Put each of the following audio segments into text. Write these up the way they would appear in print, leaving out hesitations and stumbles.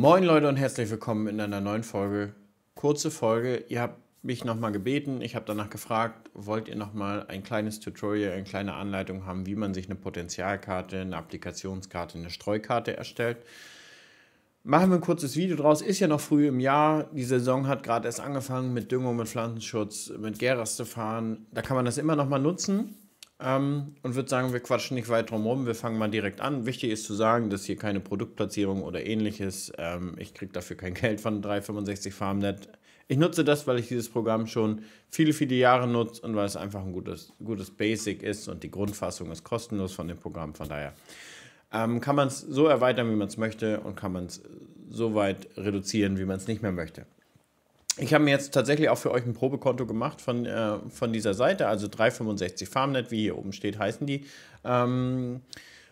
Moin Leute und herzlich willkommen in einer neuen Folge. Kurze Folge, ihr habt mich nochmal gebeten, ich habe danach gefragt, wollt ihr nochmal ein kleines Tutorial, eine kleine Anleitung haben, wie man sich eine Potenzialkarte, eine Applikationskarte, eine Streukarte erstellt. Machen wir ein kurzes Video draus, ist ja noch früh im Jahr, die Saison hat gerade erst angefangen mit Düngung, mit Pflanzenschutz, mit Gärrestefahren, da kann man das immer nochmal nutzen. Und würde sagen, wir quatschen nicht weit drum rum, wir fangen mal direkt an. Wichtig ist zu sagen, dass hier keine Produktplatzierung oder ähnliches, ich kriege dafür kein Geld von 365 FarmNet. Ich nutze das, weil ich dieses Programm schon viele Jahre nutze und weil es einfach ein gutes Basic ist und die Grundfassung ist kostenlos von dem Programm. Von daher kann man es so erweitern, wie man es möchte und kann man es so weit reduzieren, wie man es nicht mehr möchte. Ich habe mir jetzt tatsächlich auch für euch ein Probekonto gemacht von dieser Seite, also 365 FarmNet, wie hier oben steht, heißen die.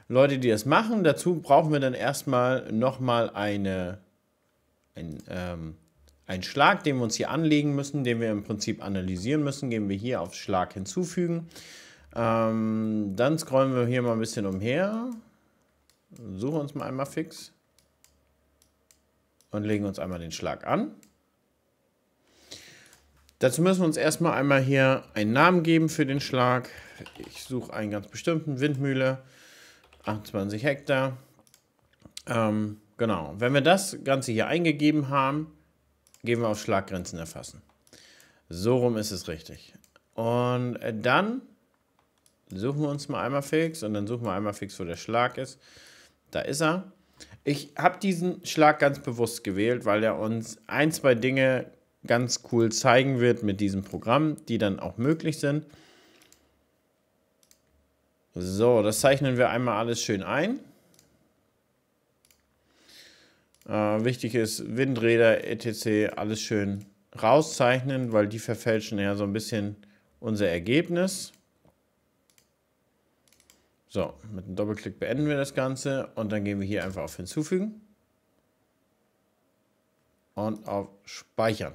Leute, die das machen, dazu brauchen wir dann erstmal nochmal einen Schlag, den wir uns hier anlegen müssen, den wir im Prinzip analysieren müssen. Gehen wir hier auf Schlag hinzufügen. Dann scrollen wir hier mal ein bisschen umher, suchen uns mal einmal fix und legen uns einmal den Schlag an. Dazu müssen wir uns erstmal einmal hier einen Namen geben für den Schlag. Ich suche einen ganz bestimmten, Windmühle, 28 Hektar. Genau, wenn wir das Ganze hier eingegeben haben, gehen wir auf Schlaggrenzen erfassen. So rum ist es richtig. Und dann suchen wir uns mal einmal fix und dann suchen wir einmal fix, wo der Schlag ist. Da ist er. Ich habe diesen Schlag ganz bewusst gewählt, weil er uns ein, zwei Dinge ganz cool zeigen wird mit diesem Programm, die dann auch möglich sind. So, das zeichnen wir einmal alles schön ein. Wichtig ist, Windräder, etc. alles schön rauszeichnen, weil die verfälschen ja so ein bisschen unser Ergebnis. So, mit einem Doppelklick beenden wir das Ganze und dann gehen wir hier einfach auf Hinzufügen und auf Speichern.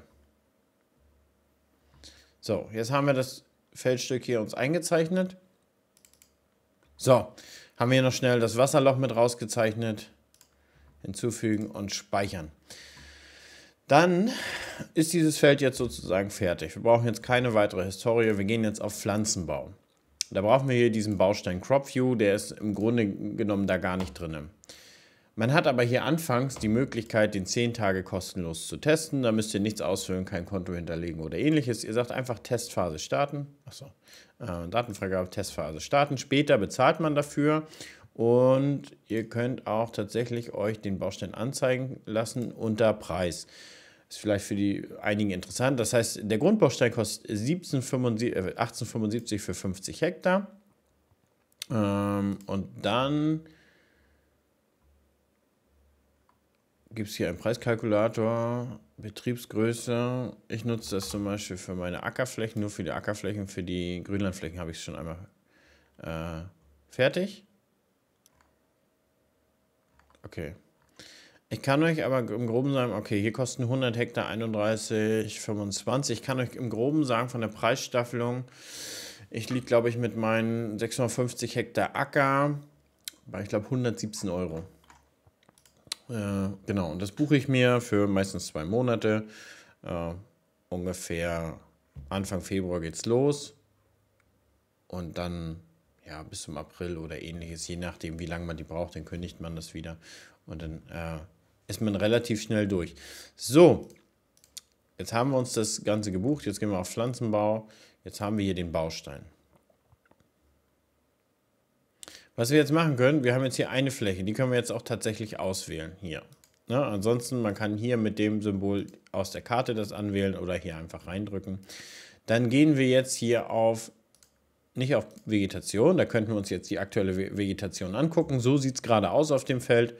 So, jetzt haben wir das Feldstück hier uns eingezeichnet. So, haben wir hier noch schnell das Wasserloch mit rausgezeichnet. Hinzufügen und speichern. Dann ist dieses Feld jetzt sozusagen fertig. Wir brauchen jetzt keine weitere Historie. Wir gehen jetzt auf Pflanzenbau. Da brauchen wir hier diesen Baustein Crop View. Der ist im Grunde genommen da gar nicht drin. Man hat aber hier anfangs die Möglichkeit, den 10 Tage kostenlos zu testen. Da müsst ihr nichts ausfüllen, kein Konto hinterlegen oder ähnliches. Ihr sagt einfach Testphase starten. Achso, Datenfreigabe, Testphase starten. Später bezahlt man dafür und ihr könnt auch tatsächlich euch den Baustein anzeigen lassen unter Preis. Ist vielleicht für die einigen interessant. Das heißt, der Grundbaustein kostet 18,75 für 50 Hektar. Und dann gibt es hier einen Preiskalkulator, Betriebsgröße. Ich nutze das zum Beispiel für meine Ackerflächen, nur für die Ackerflächen, für die Grünlandflächen habe ich es schon einmal fertig. Okay. Ich kann euch aber im Groben sagen, okay, hier kosten 100 Hektar 31,25. Ich kann euch im Groben sagen, von der Preisstaffelung, ich liege, glaube ich, mit meinen 650 Hektar Acker bei, ich glaube, 117 Euro. Genau, und das buche ich mir für meistens 2 Monate. Ungefähr Anfang Februar geht's los. Und dann ja, bis zum April oder ähnliches, je nachdem, wie lange man die braucht, dann kündigt man das wieder. Und dann ist man relativ schnell durch. So, jetzt haben wir uns das Ganze gebucht. Jetzt gehen wir auf Pflanzenbau. Jetzt haben wir hier den Baustein. Was wir jetzt machen können, wir haben jetzt hier eine Fläche, die können wir jetzt auch tatsächlich auswählen, hier. Ne? Ansonsten, man kann hier mit dem Symbol aus der Karte das anwählen oder hier einfach reindrücken. Dann gehen wir jetzt hier auf, nicht auf Vegetation, da könnten wir uns jetzt die aktuelle Vegetation angucken. So sieht es gerade aus auf dem Feld.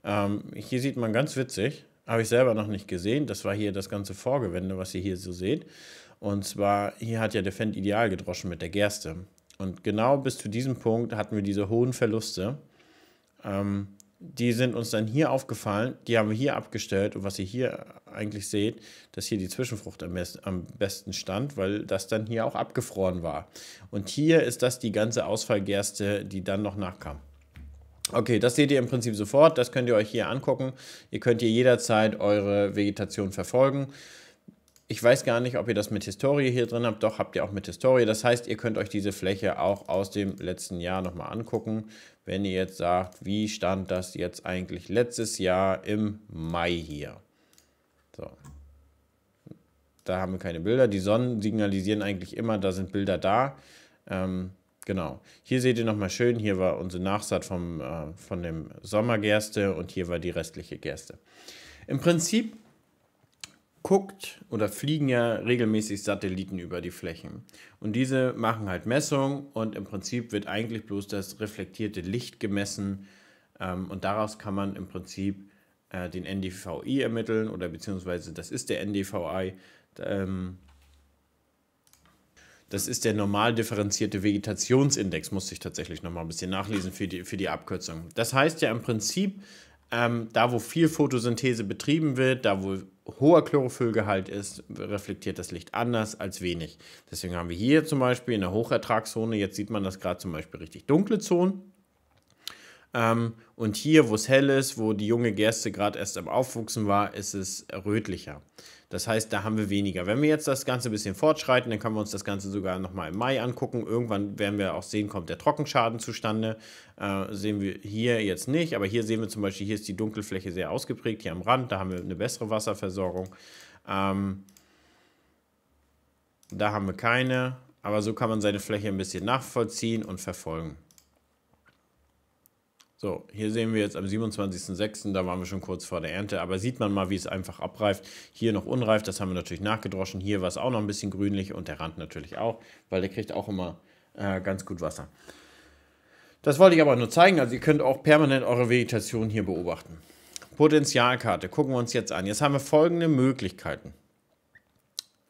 Hier sieht man ganz witzig, habe ich selber noch nicht gesehen, das war hier das ganze Vorgewende, was ihr hier so seht. Und zwar, hier hat ja der Fendt ideal gedroschen mit der Gerste. Und genau bis zu diesem Punkt hatten wir diese hohen Verluste. Die sind uns dann hier aufgefallen, die haben wir hier abgestellt. Und was ihr hier eigentlich seht, dass hier die Zwischenfrucht am besten stand, weil das dann hier auch abgefroren war. Und hier ist das die ganze Ausfallgerste, die dann noch nachkam. Okay, das seht ihr im Prinzip sofort, das könnt ihr euch hier angucken. Ihr könnt hier jederzeit eure Vegetation verfolgen. Ich weiß gar nicht, ob ihr das mit Historie hier drin habt. Doch, habt ihr auch mit Historie. Das heißt, ihr könnt euch diese Fläche auch aus dem letzten Jahr nochmal angucken. Wenn ihr jetzt sagt, wie stand das jetzt eigentlich letztes Jahr im Mai hier? So. Da haben wir keine Bilder. Die Sonnen signalisieren eigentlich immer, da sind Bilder da. Genau. Hier seht ihr nochmal schön, hier war unsere Nachsaat von dem Sommergerste und hier war die restliche Gerste. Im Prinzip guckt oder fliegen ja regelmäßig Satelliten über die Flächen. Und diese machen halt Messungen und im Prinzip wird eigentlich bloß das reflektierte Licht gemessen und daraus kann man im Prinzip den NDVI ermitteln oder beziehungsweise das ist der NDVI. Das ist der normal differenzierte Vegetationsindex, musste ich tatsächlich nochmal ein bisschen nachlesen für die Abkürzung. Das heißt ja im Prinzip, da wo viel Photosynthese betrieben wird, da wo hoher Chlorophyllgehalt ist, reflektiert das Licht anders als wenig. Deswegen haben wir hier zum Beispiel in der Hochertragszone, jetzt sieht man das gerade zum Beispiel richtig dunkle Zonen. Und hier, wo es hell ist, wo die junge Gerste gerade erst am Aufwuchsen war, ist es rötlicher. Das heißt, da haben wir weniger. Wenn wir jetzt das Ganze ein bisschen fortschreiten, dann können wir uns das Ganze sogar nochmal im Mai angucken. Irgendwann werden wir auch sehen, kommt der Trockenschaden zustande. Sehen wir hier jetzt nicht, aber hier sehen wir zum Beispiel, hier ist die Dunkelfläche sehr ausgeprägt, hier am Rand, da haben wir eine bessere Wasserversorgung. Da haben wir keine, aber so kann man seine Fläche ein bisschen nachvollziehen und verfolgen. So, hier sehen wir jetzt am 27.06., da waren wir schon kurz vor der Ernte, aber sieht man mal, wie es einfach abreift. Hier noch unreif, das haben wir natürlich nachgedroschen. Hier war es auch noch ein bisschen grünlich und der Rand natürlich auch, weil der kriegt auch immer ganz gut Wasser. Das wollte ich aber nur zeigen, also ihr könnt auch permanent eure Vegetation hier beobachten. Potenzialkarte, gucken wir uns jetzt an. Jetzt haben wir folgende Möglichkeiten.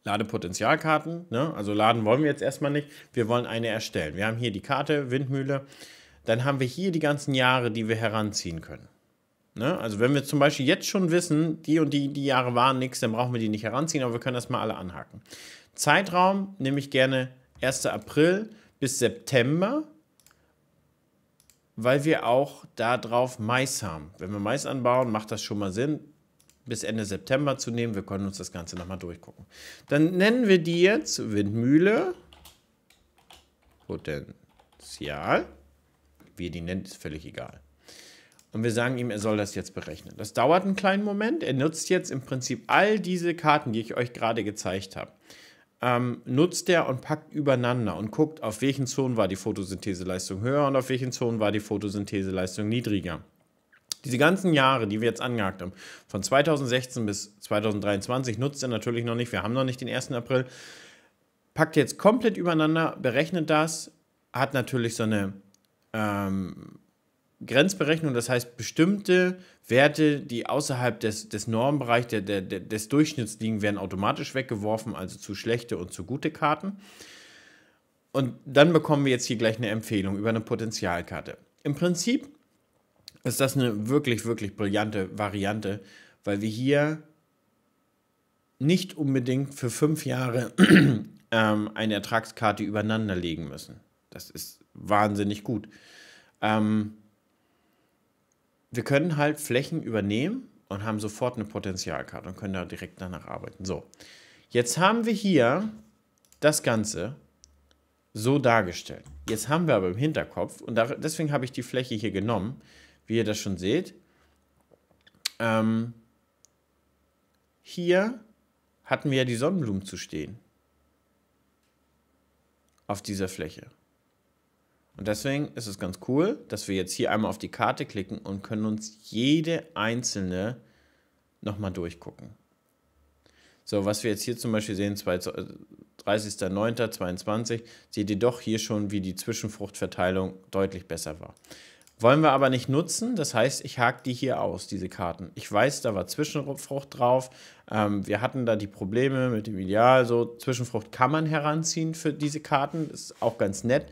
Ladepotenzialkarten, ne? Also laden wollen wir jetzt erstmal nicht, wir wollen eine erstellen. Wir haben hier die Karte, Windmühle. Dann haben wir hier die ganzen Jahre, die wir heranziehen können. Ne? Also wenn wir zum Beispiel jetzt schon wissen, die und die Jahre waren nichts, dann brauchen wir die nicht heranziehen, aber wir können das mal alle anhaken. Zeitraum nehme ich gerne 1. April bis September, weil wir auch darauf Mais haben. Wenn wir Mais anbauen, macht das schon mal Sinn, bis Ende September zu nehmen. Wir können uns das Ganze nochmal durchgucken. Dann nennen wir die jetzt Windmühle, Potenzial. Wie ihr die nennt, ist völlig egal. Und wir sagen ihm, er soll das jetzt berechnen. Das dauert einen kleinen Moment. Er nutzt jetzt im Prinzip all diese Karten, die ich euch gerade gezeigt habe. Nutzt er und packt übereinander und guckt, auf welchen Zonen war die Photosyntheseleistung höher und auf welchen Zonen war die Photosyntheseleistung niedriger. Diese ganzen Jahre, die wir jetzt angehakt haben, von 2016 bis 2023, nutzt er natürlich noch nicht. Wir haben noch nicht den 1. April. Packt jetzt komplett übereinander, berechnet das, hat natürlich so eine Grenzberechnung, das heißt bestimmte Werte, die außerhalb des Normbereichs, des Durchschnitts liegen, werden automatisch weggeworfen, also zu schlechte und zu gute Karten. Und dann bekommen wir jetzt hier gleich eine Empfehlung über eine Potenzialkarte. Im Prinzip ist das eine wirklich, wirklich brillante Variante, weil wir hier nicht unbedingt für 5 Jahre eine Ertragskarte übereinander legen müssen. Das ist wahnsinnig gut. Wir können halt Flächen übernehmen und haben sofort eine Potenzialkarte und können da direkt danach arbeiten. So, jetzt haben wir hier das Ganze so dargestellt. Jetzt haben wir aber im Hinterkopf, und deswegen habe ich die Fläche hier genommen, wie ihr das schon seht. Hier hatten wir ja die Sonnenblumen zu stehen. Auf dieser Fläche. Und deswegen ist es ganz cool, dass wir jetzt hier einmal auf die Karte klicken und können uns jede einzelne nochmal durchgucken. So, was wir jetzt hier zum Beispiel sehen, 30.09.22, seht ihr doch hier schon, wie die Zwischenfruchtverteilung deutlich besser war. Wollen wir aber nicht nutzen, das heißt, ich hake die hier aus, diese Karten. Ich weiß, da war Zwischenfrucht drauf, wir hatten da die Probleme mit dem Ideal, so Zwischenfrucht kann man heranziehen für diese Karten, das ist auch ganz nett.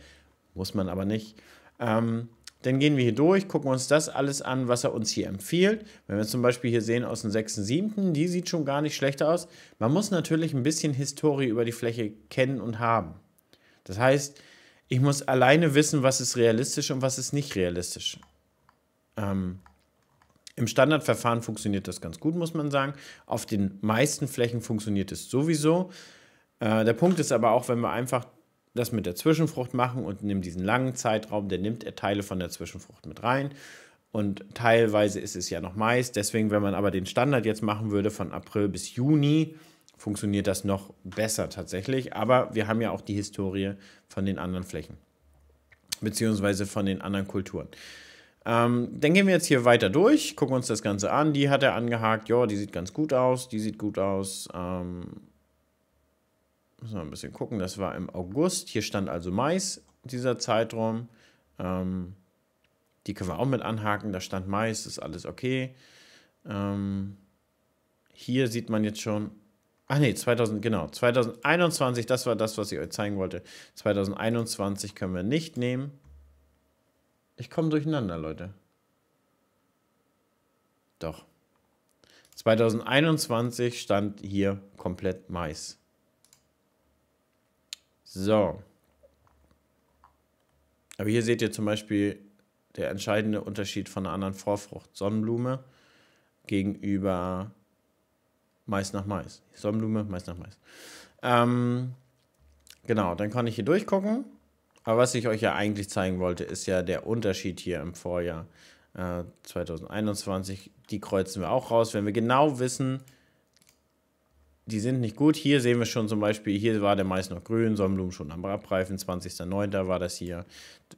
Muss man aber nicht. Dann gehen wir hier durch, gucken uns das alles an, was er uns hier empfiehlt. Wenn wir zum Beispiel hier sehen aus dem 6.7., die sieht schon gar nicht schlecht aus. Man muss natürlich ein bisschen Historie über die Fläche kennen und haben. Das heißt, ich muss alleine wissen, was ist realistisch und was ist nicht realistisch. Im Standardverfahren funktioniert das ganz gut, muss man sagen. Auf den meisten Flächen funktioniert es sowieso. Der Punkt ist aber auch, wenn wir einfach das mit der Zwischenfrucht machen und nehmen diesen langen Zeitraum, der nimmt Teile von der Zwischenfrucht mit rein. Und teilweise ist es ja noch Mais. Deswegen, wenn man aber den Standard jetzt machen würde von April bis Juni, funktioniert das noch besser tatsächlich. Aber wir haben ja auch die Historie von den anderen Flächen, beziehungsweise von den anderen Kulturen. Dann gehen wir jetzt hier weiter durch, gucken uns das Ganze an. Die hat er angehakt, ja, die sieht ganz gut aus, die sieht gut aus. Müssen wir ein bisschen gucken, das war im August. Hier stand also Mais, dieser Zeitraum. Die können wir auch mit anhaken, da stand Mais, ist alles okay. Hier sieht man jetzt schon, 2021, das war das, was ich euch zeigen wollte. 2021 können wir nicht nehmen. Ich komme durcheinander, Leute. Doch. 2021 stand hier komplett Mais. So. Aber hier seht ihr zum Beispiel der entscheidende Unterschied von einer anderen Vorfrucht. Sonnenblume gegenüber Mais nach Mais. Sonnenblume, Mais nach Mais. Genau, dann kann ich hier durchgucken. Aber was ich euch ja eigentlich zeigen wollte, ist ja der Unterschied hier im Vorjahr 2021. Die kreuzen wir auch raus, wenn wir genau wissen, die sind nicht gut. Hier sehen wir schon zum Beispiel, hier war der Mais noch grün, Sonnenblumen schon am Abreifen, 20.09. war das hier.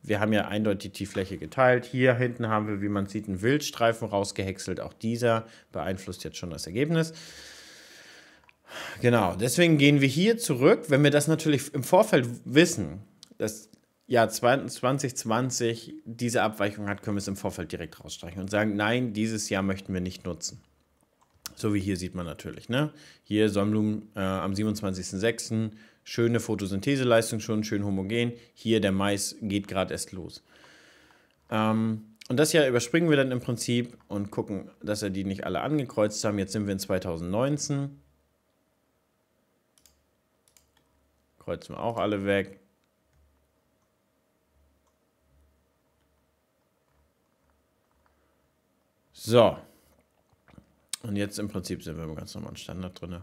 Wir haben ja eindeutig die Fläche geteilt. Hier hinten haben wir, wie man sieht, einen Wildstreifen rausgehäckselt. Auch dieser beeinflusst jetzt schon das Ergebnis. Genau, deswegen gehen wir hier zurück. Wenn wir das natürlich im Vorfeld wissen, dass Jahr 2020 diese Abweichung hat, können wir es im Vorfeld direkt rausstreichen und sagen, nein, dieses Jahr möchten wir nicht nutzen. So wie hier sieht man natürlich, ne? Hier Sonnenblumen am 27.06. Schöne Photosyntheseleistung schon, schön homogen. Hier der Mais geht gerade erst los. Und das Jahr überspringen wir dann im Prinzip und gucken, dass wir die nicht alle angekreuzt haben. Jetzt sind wir in 2019. Kreuzen wir auch alle weg. So. Und jetzt im Prinzip sind wir im ganz normalen Standard drin.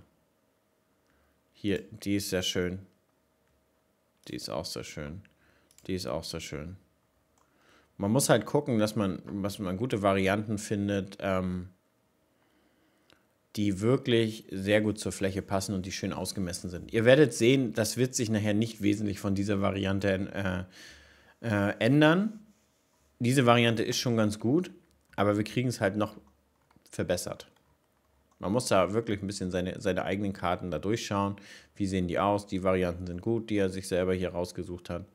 Hier, die ist sehr schön. Die ist auch sehr schön. Die ist auch sehr schön. Man muss halt gucken, dass man gute Varianten findet, die wirklich sehr gut zur Fläche passen und die schön ausgemessen sind. Ihr werdet sehen, das wird sich nachher nicht wesentlich von dieser Variante ändern. Diese Variante ist schon ganz gut, aber wir kriegen es halt noch verbessert. Man muss da wirklich ein bisschen seine eigenen Karten da durchschauen. Wie sehen die aus? Die Varianten sind gut, die er sich selber hier rausgesucht hat.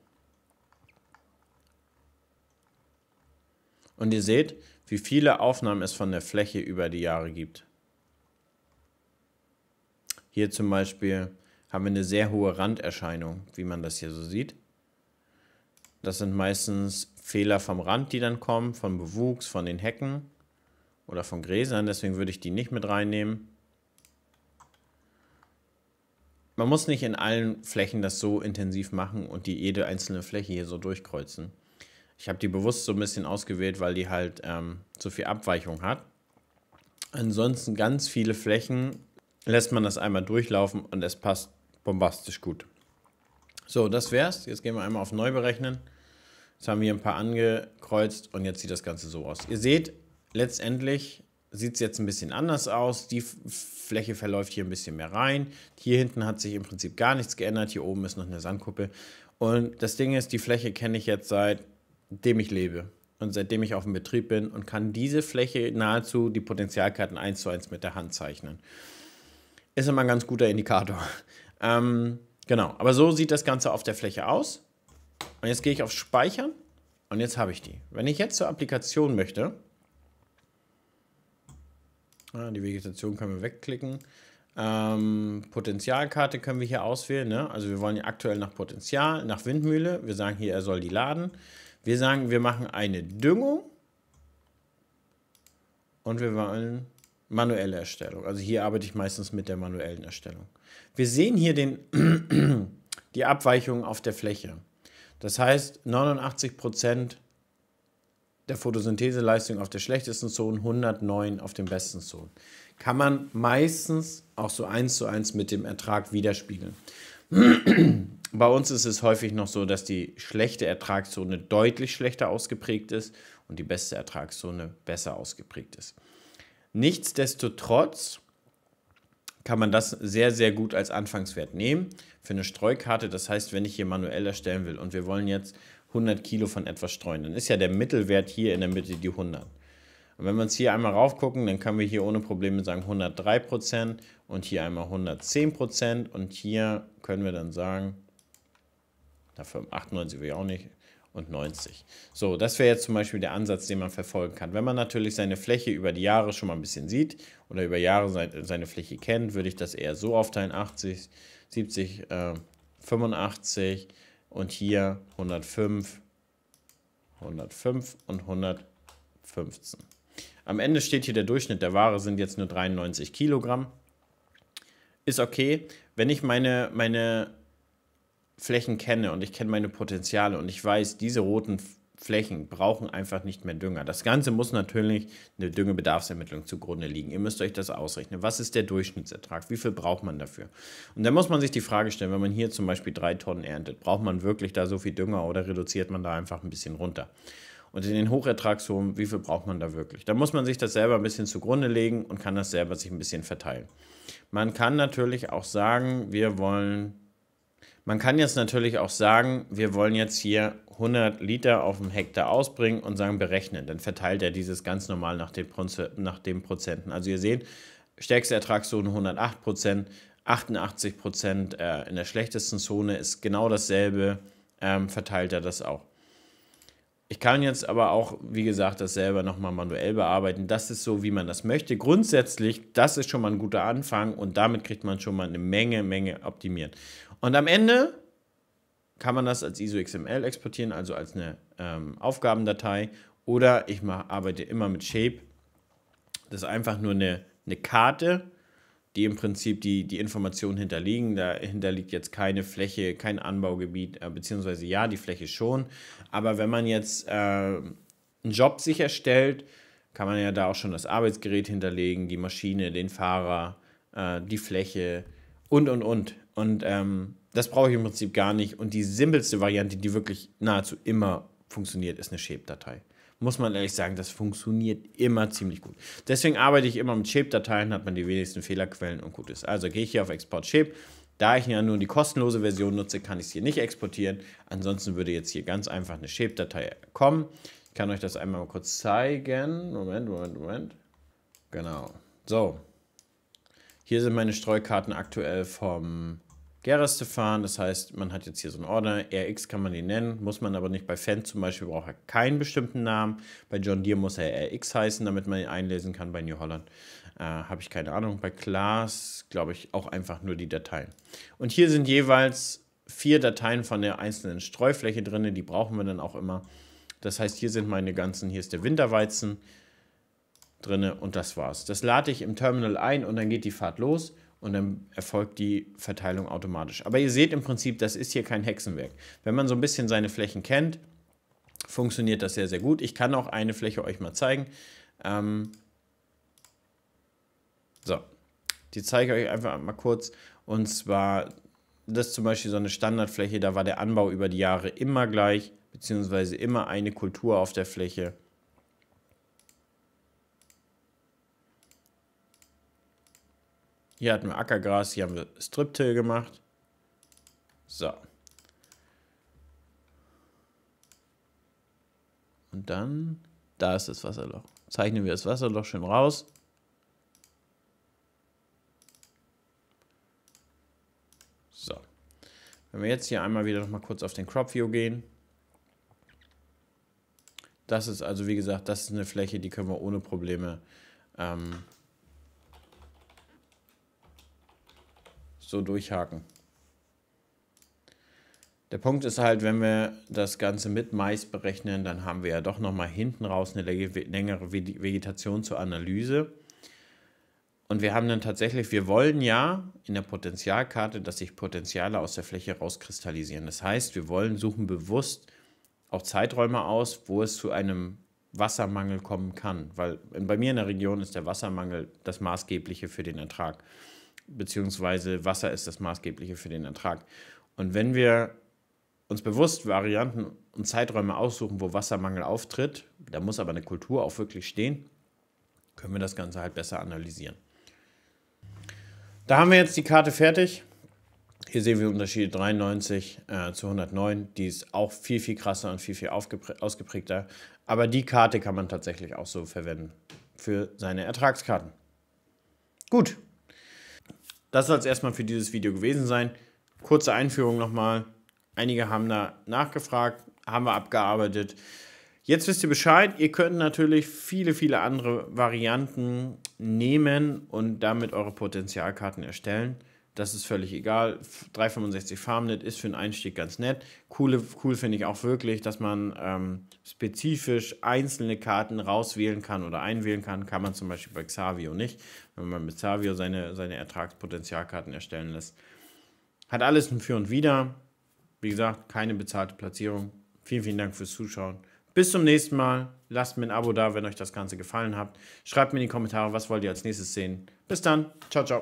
Und ihr seht, wie viele Aufnahmen es von der Fläche über die Jahre gibt. Hier zum Beispiel haben wir eine sehr hohe Randerscheinung, wie man das hier so sieht. Das sind meistens Fehler vom Rand, die dann kommen, von Bewuchs, von den Hecken oder von Gräsern, deswegen würde ich die nicht mit reinnehmen. Man muss nicht in allen Flächen das so intensiv machen und jede einzelne Fläche hier so durchkreuzen. Ich habe die bewusst so ein bisschen ausgewählt, weil die halt so viel Abweichung hat. Ansonsten ganz viele Flächen lässt man das einmal durchlaufen und es passt bombastisch gut. So, das wär's. Jetzt gehen wir einmal auf Neu berechnen. Jetzt haben wir hier ein paar angekreuzt und jetzt sieht das Ganze so aus. Ihr seht, letztendlich sieht es jetzt ein bisschen anders aus. Die Fläche verläuft hier ein bisschen mehr rein. Hier hinten hat sich im Prinzip gar nichts geändert. Hier oben ist noch eine Sandkuppe. Und das Ding ist, die Fläche kenne ich jetzt seitdem ich lebe und seitdem ich auf dem Betrieb bin und kann diese Fläche nahezu die Potentialkarten 1:1 mit der Hand zeichnen. Ist immer ein ganz guter Indikator. Genau, aber so sieht das Ganze auf der Fläche aus. Und jetzt gehe ich auf Speichern und jetzt habe ich die. Wenn ich jetzt zur Applikation möchte, die Vegetation können wir wegklicken. Potentialkarte können wir hier auswählen. Ne? Also wir wollen ja aktuell nach Potenzial, nach Windmühle. Wir sagen hier, er soll die laden. Wir sagen, wir machen eine Düngung und wir wollen manuelle Erstellung. Also hier arbeite ich meistens mit der manuellen Erstellung. Wir sehen hier die Abweichung auf der Fläche. Das heißt, 89% der Photosyntheseleistung auf der schlechtesten Zone, 109 auf den besten Zonen. Kann man meistens auch so 1:1 mit dem Ertrag widerspiegeln. Bei uns ist es häufig noch so, dass die schlechte Ertragszone deutlich schlechter ausgeprägt ist und die beste Ertragszone besser ausgeprägt ist. Nichtsdestotrotz kann man das sehr, sehr gut als Anfangswert nehmen für eine Streukarte. Das heißt, wenn ich hier manuell erstellen will und wir wollen jetzt 100 Kilo von etwas streuen, dann ist ja der Mittelwert hier in der Mitte die 100. Und wenn wir uns hier einmal raufgucken, dann können wir hier ohne Probleme sagen 103% und hier einmal 110% und hier können wir dann sagen, dafür 98 will ich auch nicht, und 90. So, das wäre jetzt zum Beispiel der Ansatz, den man verfolgen kann. Wenn man natürlich seine Fläche über die Jahre schon mal ein bisschen sieht oder über Jahre seine Fläche kennt, würde ich das eher so aufteilen, 80, 70, 85 und hier 105, 105 und 115. Am Ende steht hier der Durchschnitt der Ware, sind jetzt nur 93 Kilogramm. Ist okay, wenn ich meine Flächen kenne und ich kenne meine Potenziale und ich weiß, diese roten Flächen brauchen einfach nicht mehr Dünger. Das Ganze muss natürlich eine Düngebedarfsermittlung zugrunde liegen. Ihr müsst euch das ausrechnen. Was ist der Durchschnittsertrag? Wie viel braucht man dafür? Und dann muss man sich die Frage stellen, wenn man hier zum Beispiel 3 Tonnen erntet, braucht man wirklich da so viel Dünger oder reduziert man da einfach ein bisschen runter? Und in den Hochertragszonen, wie viel braucht man da wirklich? Da muss man sich das selber ein bisschen zugrunde legen und kann das selber sich ein bisschen verteilen. Man kann natürlich auch sagen, wir wollen jetzt hier 100 Liter auf dem Hektar ausbringen und sagen berechnen. Dann verteilt er dieses ganz normal nach den Prozenten. Also ihr seht, stärkste Ertragszone 108%, 88% in der schlechtesten Zone ist genau dasselbe, verteilt er das auch. Ich kann jetzt aber auch, wie gesagt, das selber nochmal manuell bearbeiten. Das ist so, wie man das möchte. Grundsätzlich, das ist schon mal ein guter Anfang und damit kriegt man schon mal eine Menge optimiert. Und am Ende kann man das als ISO XML exportieren, also als eine Aufgabendatei. Oder ich arbeite immer mit Shape. Das ist einfach nur eine Karte, die im Prinzip die Informationen hinterliegen. Dahinter liegt jetzt keine Fläche, kein Anbaugebiet, beziehungsweise ja, die Fläche schon. Aber wenn man jetzt einen Job sicherstellt, kann man ja da auch schon das Arbeitsgerät hinterlegen, die Maschine, den Fahrer, die Fläche und. Und das brauche ich im Prinzip gar nicht. Und die simpelste Variante, die wirklich nahezu immer funktioniert, ist eine Shape-Datei. Muss man ehrlich sagen, das funktioniert immer ziemlich gut. Deswegen arbeite ich immer mit Shape-Dateien, hat man die wenigsten Fehlerquellen und gut ist. Also gehe ich hier auf Export Shape. Da ich ja nur die kostenlose Version nutze, kann ich es hier nicht exportieren. Ansonsten würde jetzt hier ganz einfach eine Shape-Datei kommen. Ich kann euch das einmal mal kurz zeigen. Moment. Genau. So. Hier sind meine Streukarten aktuell vom Gerastefan. Das heißt, man hat jetzt hier so einen Ordner. RX kann man den nennen, muss man aber nicht. Bei Fendt zum Beispiel braucht er keinen bestimmten Namen. Bei John Deere muss er RX heißen, damit man ihn einlesen kann. Bei New Holland habe ich keine Ahnung. Bei Klaas glaube ich auch einfach nur die Dateien. Und hier sind jeweils 4 Dateien von der einzelnen Streufläche drin. Die brauchen wir dann auch immer. Das heißt, hier sind meine ganzen, hier ist der Winterweizen drin und das war's. Das lade ich im Terminal ein und dann geht die Fahrt los und dann erfolgt die Verteilung automatisch. Aber ihr seht im Prinzip, das ist hier kein Hexenwerk. Wenn man so ein bisschen seine Flächen kennt, funktioniert das sehr, sehr gut. Ich kann auch eine Fläche euch mal zeigen. So, die zeige ich euch einfach mal kurz. Und zwar, das ist zum Beispiel so eine Standardfläche, da war der Anbau über die Jahre immer gleich, beziehungsweise immer eine Kultur auf der Fläche. Hier hatten wir Ackergras, hier haben wir Striptill gemacht. So. Und dann, da ist das Wasserloch. Zeichnen wir das Wasserloch schön raus. So. Wenn wir jetzt hier einmal wieder noch mal kurz auf den Crop View gehen. Das ist also, wie gesagt, das ist eine Fläche, die können wir ohne Probleme so durchhaken. Der Punkt ist halt, wenn wir das Ganze mit Mais berechnen, dann haben wir ja doch nochmal hinten raus eine längere Vegetation zur Analyse. Und wir haben dann tatsächlich, wir wollen ja in der Potentialkarte, dass sich Potenziale aus der Fläche rauskristallisieren. Das heißt, wir suchen bewusst auch Zeiträume aus, wo es zu einem Wassermangel kommen kann. Weil bei mir in der Region ist der Wassermangel das Maßgebliche für den Ertrag. Beziehungsweise Wasser ist das Maßgebliche für den Ertrag. Und wenn wir uns bewusst Varianten und Zeiträume aussuchen, wo Wassermangel auftritt, da muss aber eine Kultur auch wirklich stehen, können wir das Ganze halt besser analysieren. Da haben wir jetzt die Karte fertig. Hier sehen wir Unterschiede 93 zu 109. Die ist auch viel, viel krasser und viel, viel ausgeprägter. Aber die Karte kann man tatsächlich auch so verwenden für seine Ertragskarten. Gut. Das soll es erstmal für dieses Video gewesen sein. Kurze Einführung nochmal. Einige haben da nachgefragt, haben wir abgearbeitet. Jetzt wisst ihr Bescheid. Ihr könnt natürlich viele, viele andere Varianten nehmen und damit eure Potenzialkarten erstellen. Das ist völlig egal. 365 FarmNet ist für einen Einstieg ganz nett. Cool finde ich auch wirklich, dass man spezifisch einzelne Karten rauswählen kann oder einwählen kann. Kann man zum Beispiel bei Xavio nicht, wenn man mit Xavio seine Ertragspotenzialkarten erstellen lässt. Hat alles ein Für und Wider. Wie gesagt, keine bezahlte Platzierung. Vielen, vielen Dank fürs Zuschauen. Bis zum nächsten Mal. Lasst mir ein Abo da, wenn euch das Ganze gefallen hat. Schreibt mir in die Kommentare, was wollt ihr als nächstes sehen. Bis dann. Ciao, ciao.